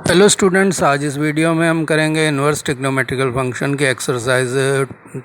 Hello students, आज इस video में हम करेंगे इन्वर्स ट्रिग्नोमेट्रिकल फंक्शन की एक्सरसाइज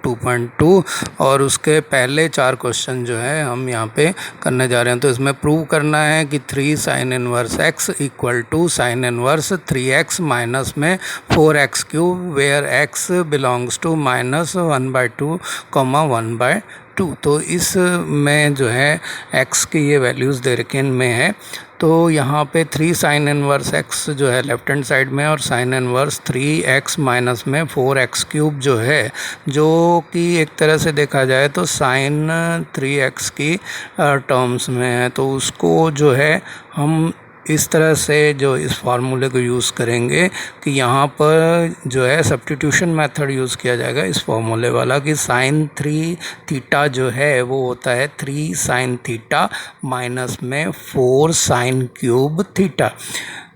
2.2 और उसके पहले 4 क्वेश्चन जो है हम यहाँ पे करने जा रहे हैं। तो इसमें प्रूव करना है कि 3 sine inverse x equal to sine inverse 3x minus में 4x cube where x belongs to -1/2 1/2। तो इस में जो है x की ये वैल्यूज़ दे रखी में है। तो यहाँ पे 3 साइन इनवर्स x जो है लेफ्ट हैंड साइड में और साइन इनवर्स 3x माइनस में 4x क्यूब जो है, जो कि एक तरह से देखा जाए तो साइन 3x की टर्म्स में है। तो उसको जो है हम इस तरह से जो इस फार्मूले को यूज़ करेंगे कि यहाँ पर जो है सब्स्टिट्यूशन मेथड यूज़ किया जाएगा इस फार्मूले वाला कि साइन 3 थीटा जो है वो होता है 3 साइन थीटा माइनस में 4 साइन क्यूब थीटा।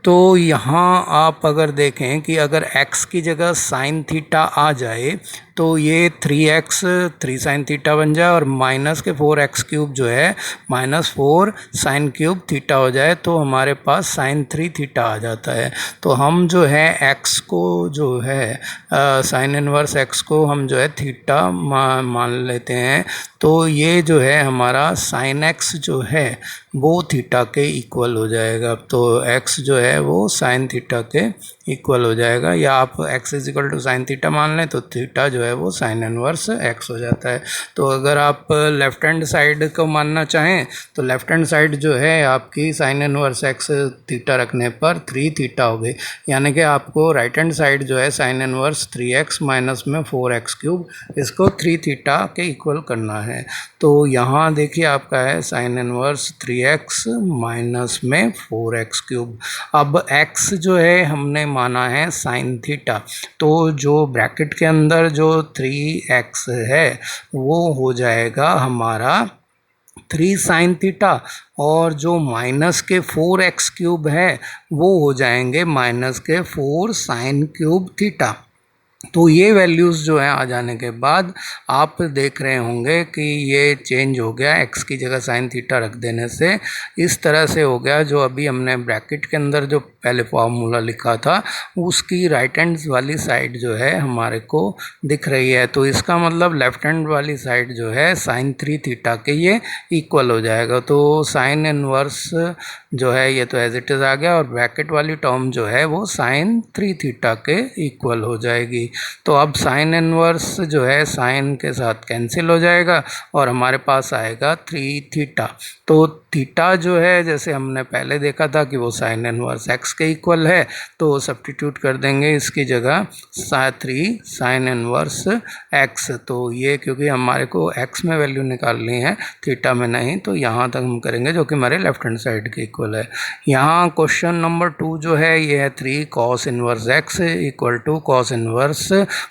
तो यहाँ आप अगर देखें कि अगर x की जगह साइन थीटा आ जाए तो ये 3x 3 साइन थीटा बन जाए और माइनस के 4x क्यूब जो है -4 साइन क्यूब थीटा हो जाए, तो हमारे पास साइन 3 थीटा आ जाता है। तो हम जो है x को जो है साइन इनवर्स x को हम जो है थीटा मान लेते हैं। तो ये जो है हमारा साइन x जो है वो थीटा के इक्वल हो जाएगा। तो x जो है वो साइन थीटा के इक्वल हो जाएगा, या आप x is equal to sine theta मान लें तो थीटा जो है वो साइन इनवर्स x हो जाता है। तो अगर आप लेफ्ट हैंड साइड को मानना चाहें तो लेफ्ट हैंड साइड जो है आपकी साइन इनवर्स x थीटा रखने पर 3 थीटा हो गई, यानी कि आपको राइट हैंड साइड जो है साइन इनवर्स 3x माइनस में 4x क्यूब, इसको 3 थीटा के इक्वल करना है। तो यहाँ देखिए आपका है साइन इनवर्स 3x माइनस में 4x क्यूब। अब x जो है हमने माना है साइन थीटा, तो जो ब्रैकेट के अंदर जो 3x है वो हो जाएगा हमारा 3 साइन थीटा, और जो माइनस के 4x क्यूब है वो हो जाएंगे माइनस के 4 साइन क्यूब थीटा। तो ये वैल्यूज़ जो है आ जाने के बाद आप देख रहे होंगे कि ये चेंज हो गया, x की जगह साइन थीटा रख देने से इस तरह से हो गया। जो अभी हमने ब्रैकेट के अंदर जो पहले फार्मूला लिखा था उसकी राइट हैंड वाली साइड जो है हमारे को दिख रही है। तो इसका मतलब लेफ्ट हैंड वाली साइड जो है साइन 3 थीटा के ये इक्वल हो जाएगा। तो साइन इनवर्स जो है ये तो एज इट इज़ आ गया, और ब्रैकेट वाली टर्म जो है वो साइन 3 थीटा के इक्वल हो जाएगी। तो अब साइन इनवर्स जो है साइन के साथ कैंसिल हो जाएगा और हमारे पास आएगा 3 थीटा। तो थीटा जो है जैसे हमने पहले देखा था कि वो साइन इनवर्स x के इक्वल है, तो सब्स्टिट्यूट कर देंगे इसकी जगह 3 साइन इनवर्स x। तो ये क्योंकि हमारे को x में वैल्यू निकालनी है थीटा में नहीं, तो यहाँ तक हम करेंगे जो कि हमारे लेफ्ट हैंड साइड के इक्वल है। यहाँ क्वेश्चन नंबर 2 जो है ये है 3 cos inverse x equal to cos inverse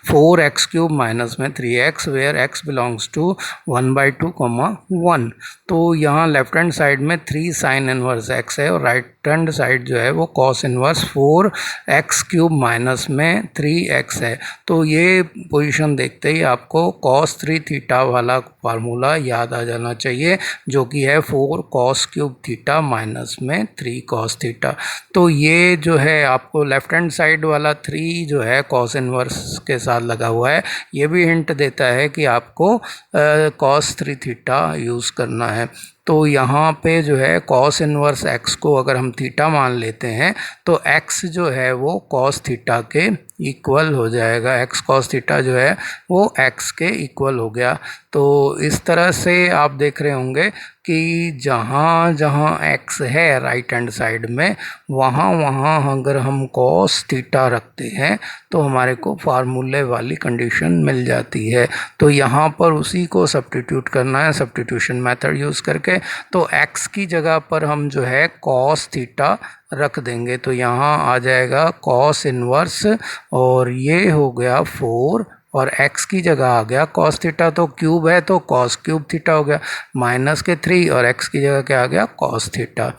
4x cube minus में 3x where x belongs to 1/2 1। तो यहाँ लेफ्ट हैंड साइड में 3 साइन इनवर्स x है और राइट हैंड साइड जो है वो cos inverse 4x cube minus में 3x है। तो ये पोजीशन देखते ही आपको कॉस 3 थीटा वाला फार्मूला याद आ जाना चाहिए, जो कि है 4 कॉस क्यूब थीटा माइनस में 3 कॉस थीटा। तो ये जो है आपको लेफ्ट हैंड साइड वाला 3 जो है कॉस इनवर्स के साथ लगा हुआ है, ये भी हिंट देता है कि आपको कॉस 3 थीटा यूज़ करना है। तो यहाँ पे जो है कॉस इनवर्स x को अगर हम थीटा मान लेते हैं तो x जो है वो कॉस थीटा के इक्वल हो जाएगा। x कॉस थीटा जो है वो x के इक्वल हो गया। तो इस तरह से आप देख रहे होंगे कि जहाँ जहाँ x है राइट हैंड साइड में, वहाँ वहाँ अगर हम कॉस थीटा रखते हैं तो हमारे को फार्मूले वाली कंडीशन मिल जाती है। तो यहाँ पर उसी को सब्स्टिट्यूट करना है सब्स्टिट्यूशन मेथड यूज़ करके। तो x की जगह पर हम जो है कॉस थीटा रख देंगे, तो यहाँ आ जाएगा कॉस इनवर्स और ये हो गया 4 और x की जगह आ गया कॉस थीटा, तो क्यूब है तो कॉस क्यूब थीटा हो गया माइनस के 3 और x की जगह क्या आ गया कॉस थीटा।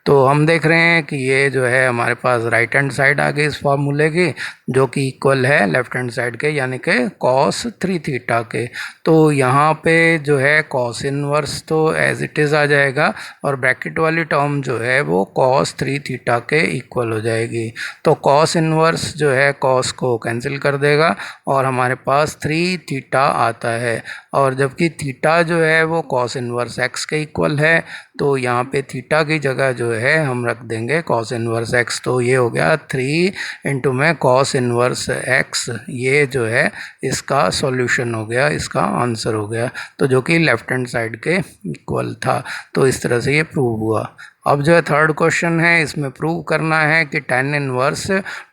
तो हम देख रहे हैं कि ये जो है हमारे पास राइट हैंड साइड आ गई इस फार्मूले की, जो कि इक्वल है लेफ्ट हैंड साइड के यानी कि cos 3 थीटा के। तो यहाँ पे जो है cos इनवर्स तो एज इट इज़ आ जाएगा और ब्रैकेट वाली टर्म जो है वो cos 3 थीटा के इक्वल हो जाएगी। तो cos इनवर्स जो है cos को कैंसिल कर देगा और हमारे पास 3 थीटा आता है, और जबकि थीटा जो है वो cos इनवर्स x के इक्वल है, तो यहाँ पे थीटा की जगह जो है हम रख देंगे cos इनवर्स x। तो ये हो गया 3 इंटू में cos इनवर्स x, ये जो है इसका सॉल्यूशन हो गया, इसका आंसर हो गया, तो जो कि लेफ्ट हैंड साइड के इक्वल था। तो इस तरह से ये प्रूव हुआ। अब जो है थर्ड क्वेश्चन है, इसमें प्रूव करना है कि tan इनवर्स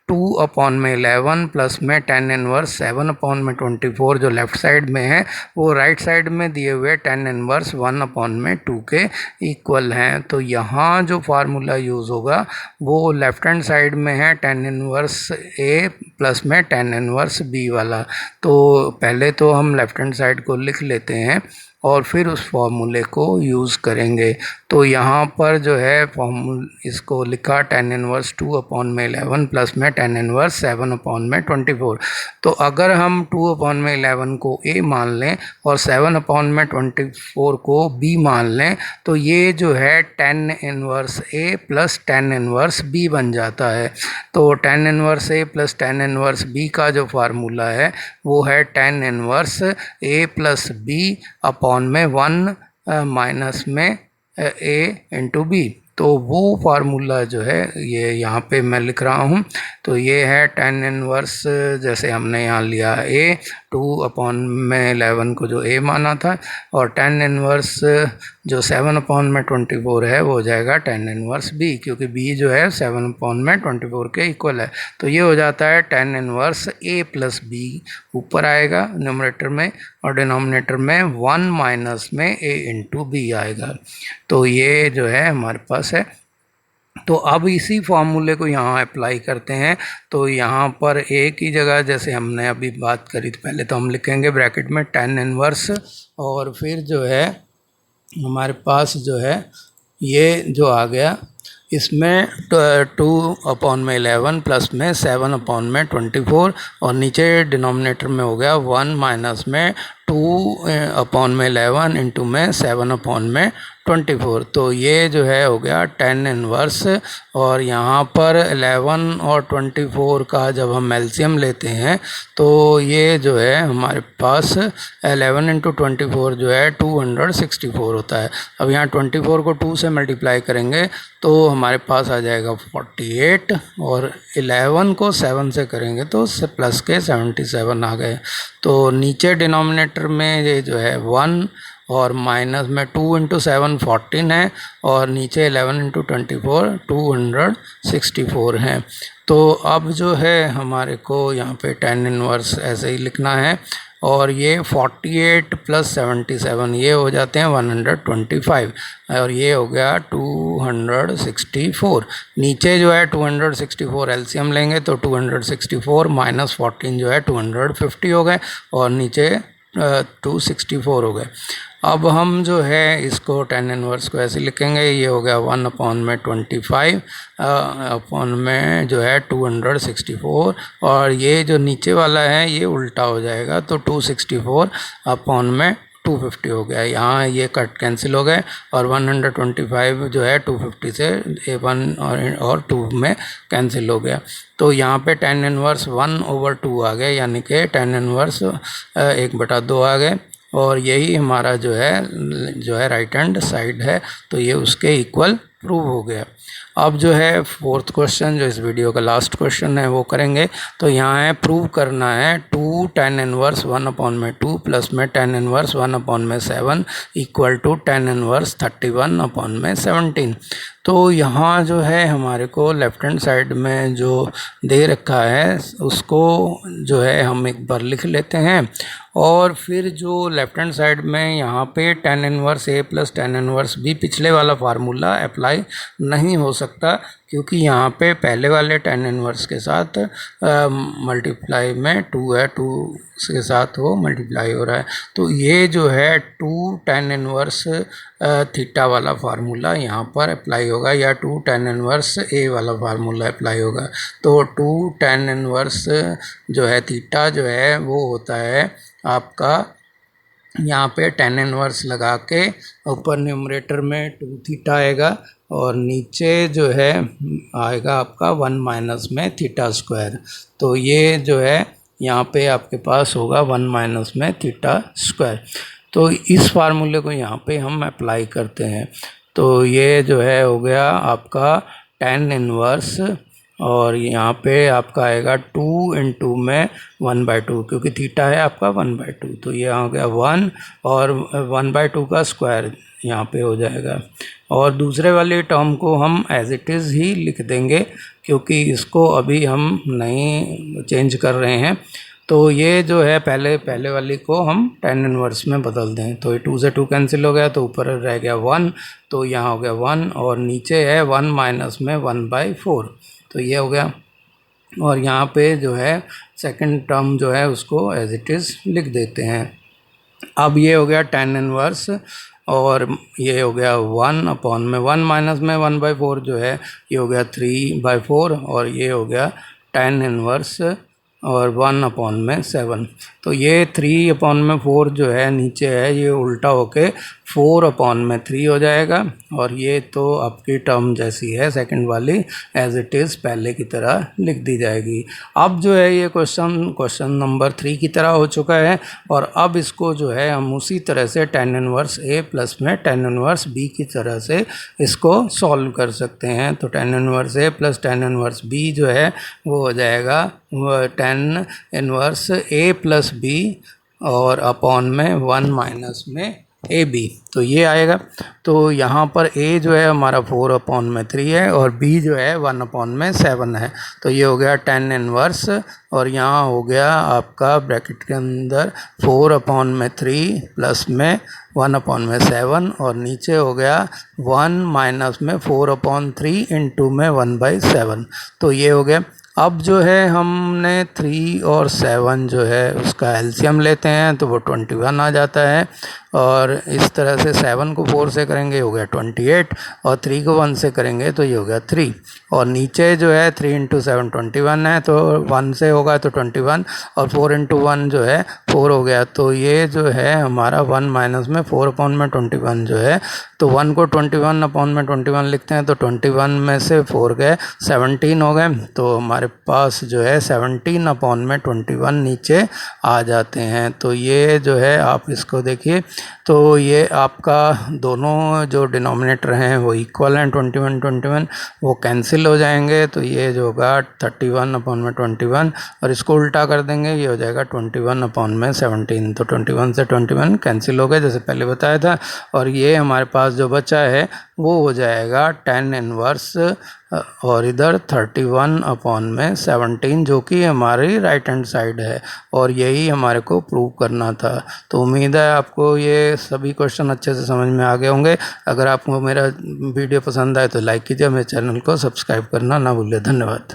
2/11 प्लस में tan इनवर्स 7/24 जो लेफ्ट साइड में है वो राइट साइड में दिए हुए tan इनवर्स 1/2 के इक्वल हैं। तो यहाँ जो फार्मूला यूज़ होगा वो लेफ्ट हैंड साइड में है tan इनवर्स a प्लस में tan इनवर्स b वाला। तो पहले तो हम लेफ्ट हैंड साइड को लिख लेते हैं और फिर उस फॉर्मूले को यूज़ करेंगे। तो यहाँ पर जो है इसको लिखा tan इनवर्स 2/11 प्लस में tan इनवर्स 7/24। तो अगर हम 2/11 को a मान लें और 7/24 को b मान लें, तो ये जो है tan inverse a plus tan inverse b बन जाता है। तो tan inverse a plus tan inverse b का जो फार्मूला है वो है tan inverse a plus b upon में 1 माइनस में a इंटू बी। तो वो फार्मूला जो है ये यहाँ पे मैं लिख रहा हूँ। तो ये है tan इनवर्स, जैसे हमने यहाँ लिया a 2/11 को जो a माना था, और tan इनवर्स जो 7/24 है वो हो जाएगा tan इनवर्स b, क्योंकि b जो है 7/24 के इक्वल है। तो ये हो जाता है tan inverse a plus b ऊपर आएगा न्यूमरेटर में, और डिनोमिनेटर में 1 माइनस में a इंटू बी आएगा। तो ये जो है हमारे पास है। तो अब इसी फॉर्मूले को यहाँ अप्लाई करते हैं। तो यहाँ पर a की जगह जैसे हमने अभी बात करी थी, पहले तो हम लिखेंगे ब्रैकेट में tan इनवर्स, और फिर जो है हमारे पास जो है ये जो आ गया इसमें 2/11 प्लस में 7/24, और नीचे डिनोमिनेटर में हो गया 1 माइनस में 2/11 इंटू में 7/24। तो ये जो है हो गया tan इनवर्स, और यहाँ पर 11 और 24 का जब हम एलसीएम लेते हैं तो ये जो है हमारे पास 11 इंटू 24 जो है 264 होता है। अब यहाँ 24 को 2 से मल्टीप्लाई करेंगे तो हमारे पास आ जाएगा 48, और 11 को 7 से करेंगे तो प्लस के 77 आ गए। तो नीचे डिनोमिनेटर में ये जो है 1 और माइनस में 2 इंटू 7 14 है, और नीचे 11 इंटू 24 264 हैं। तो अब जो है हमारे को यहाँ पे tan इनवर्स ऐसे ही लिखना है, और ये 48 प्लस 77 ये हो जाते हैं 125, और ये हो गया 264। नीचे जो है 264 एलसीएम लेंगे तो 264 माइनस 14 जो है 250 हो गए, और नीचे 264 हो गए। अब हम जो है इसको tan इनवर्स को ऐसे लिखेंगे, ये हो गया 1/25 अपॉन में जो है 264, और ये जो नीचे वाला है ये उल्टा हो जाएगा, तो 264 अपॉन में 250 हो गया। यहाँ ये कट कैंसिल हो गए, और 125 जो है 250 से 1 और 2 में कैंसिल हो गया। तो यहाँ पे tan इनवर्स 1/2 आ गए, यानी कि tan इनवर्स 1/2 आ गए, और यही हमारा जो है राइट हैंड साइड है। तो ये उसके इक्वल प्रूव हो गया। अब जो है फोर्थ क्वेश्चन, जो इस वीडियो का लास्ट क्वेश्चन है, वो करेंगे। तो यहाँ है प्रूव करना है 2 tan इनवर्स 1/2 प्लस में tan inverse 1/7 equal to tan inverse 31/17। तो यहाँ जो है हमारे को लेफ्ट हैंड साइड में जो दे रखा है उसको जो है हम एक बार लिख लेते हैं, और फिर जो लेफ्ट हैंड साइड में यहाँ पे tan inverse a plus tan inverse b पिछले वाला फार्मूला अप्लाई अप्लाई नहीं हो सकता, क्योंकि यहाँ पे पहले वाले tan इनवर्स के साथ मल्टीप्लाई में 2 है, 2 के साथ वो मल्टीप्लाई हो रहा है। तो ये जो है 2 tan इनवर्स थीटा वाला फार्मूला यहाँ पर अप्लाई होगा, या 2 tan इनवर्स ए वाला फार्मूला अप्लाई होगा। तो 2 tan इनवर्स जो है थीटा जो है वो होता है आपका, यहाँ पे tan इनवर्स लगा के ऊपर न्यूमरेटर में 2 थीटा आएगा और नीचे जो है आएगा आपका 1 माइनस में थीटा स्क्वायर। तो ये जो है यहाँ पे आपके पास होगा 1 माइनस में थीटा स्क्वायर। तो इस फार्मूले को यहाँ पे हम अप्लाई करते हैं। तो ये जो है हो गया आपका tan इनवर्स, और यहाँ पे आपका आएगा 2 इंटू में 1/2, क्योंकि थीटा है आपका 1/2। तो ये हो गया 1 और 1/2 का स्क्वायर यहाँ पे हो जाएगा। और दूसरे वाले टर्म को हम एज इट इज़ ही लिख देंगे, क्योंकि इसको अभी हम नहीं चेंज कर रहे हैं। तो ये जो है पहले वाली को हम tan इनवर्स में बदल दें। तो ये 2 से 2 कैंसिल हो गया, तो ऊपर रह गया 1, तो यहाँ हो गया 1 और नीचे है 1 माइनस में 1/4। तो ये हो गया, और यहाँ पे जो है सेकंड टर्म जो है उसको एज इट इज़ लिख देते हैं। अब ये हो गया tan इनवर्स, और ये हो गया 1 अपॉन में 1 माइनस में 1/4 जो है ये हो गया 3/4, और ये हो गया tan इनवर्स और 1 अपॉन में 7। तो ये 3 अपॉन में 4 जो है नीचे है, ये उल्टा होके 4 अपॉन में 3 हो जाएगा, और ये तो आपकी टर्म जैसी है सेकंड वाली, एज इट इज़ पहले की तरह लिख दी जाएगी। अब जो है ये क्वेश्चन नंबर 3 की तरह हो चुका है, और अब इसको जो है हम उसी तरह से tan इनवर्स a प्लस में tan इनवर्स b की तरह से इसको सॉल्व कर सकते हैं। तो tan inverse a plus tan inverse b जो है वो हो जाएगा tan inverse a plus b और अपॉन में 1 माइनस में ए बी। तो ये आएगा। तो यहाँ पर a जो है हमारा 4 अपॉन में 3 है, और b जो है 1 अपॉन में 7 है। तो ये हो गया tan इनवर्स, और यहाँ हो गया आपका ब्रैकेट के अंदर 4 अपॉन में 3 प्लस में 1 अपॉन में 7, और नीचे हो गया 1 माइनस में 4 अपॉन 3 इंटू में 1/7। तो ये हो गया। अब जो है हमने 3 और 7 जो है उसका एलसीएम लेते हैं, तो वो 21 आ जाता है। और इस तरह से 7 को 4 से करेंगे हो गया 28, और 3 को 1 से करेंगे तो ये हो गया 3। और नीचे जो है 3 इंटू 7 21 है, तो 1 से होगा तो 21, और 4 इंटू 1 जो है 4 हो गया। तो ये जो है हमारा 1 माइनस में 4 अपॉन में 21 जो है, तो 1 को 21 अपॉन में 21 लिखते हैं, तो 21 में से 4 गए 17 हो गए। तो हमारे पास जो है 17 अपॉन में 21 नीचे आ जाते हैं। तो ये जो है आप इसको देखिए, तो ये आपका दोनों जो डिनोमिनेटर हैं वो इक्वल हैं, 21 वो कैंसिल हो जाएंगे। तो ये जो होगा 31 अपॉन में 21, और इसको उल्टा कर देंगे, ये हो जाएगा 21 अपॉन में 17। तो 21 से 21 कैंसिल हो गए जैसे पहले बताया था, और ये हमारे पास जो बचा है वो हो जाएगा tan इनवर्स, और इधर 31 अपॉन में 17, जो कि हमारी राइट हैंड साइड है, और यही हमारे को प्रूव करना था। तो उम्मीद है आपको ये सभी क्वेश्चन अच्छे से समझ में आ गए होंगे। अगर आपको मेरा वीडियो पसंद आए तो लाइक कीजिए, मेरे चैनल को सब्सक्राइब करना ना भूलिए। धन्यवाद।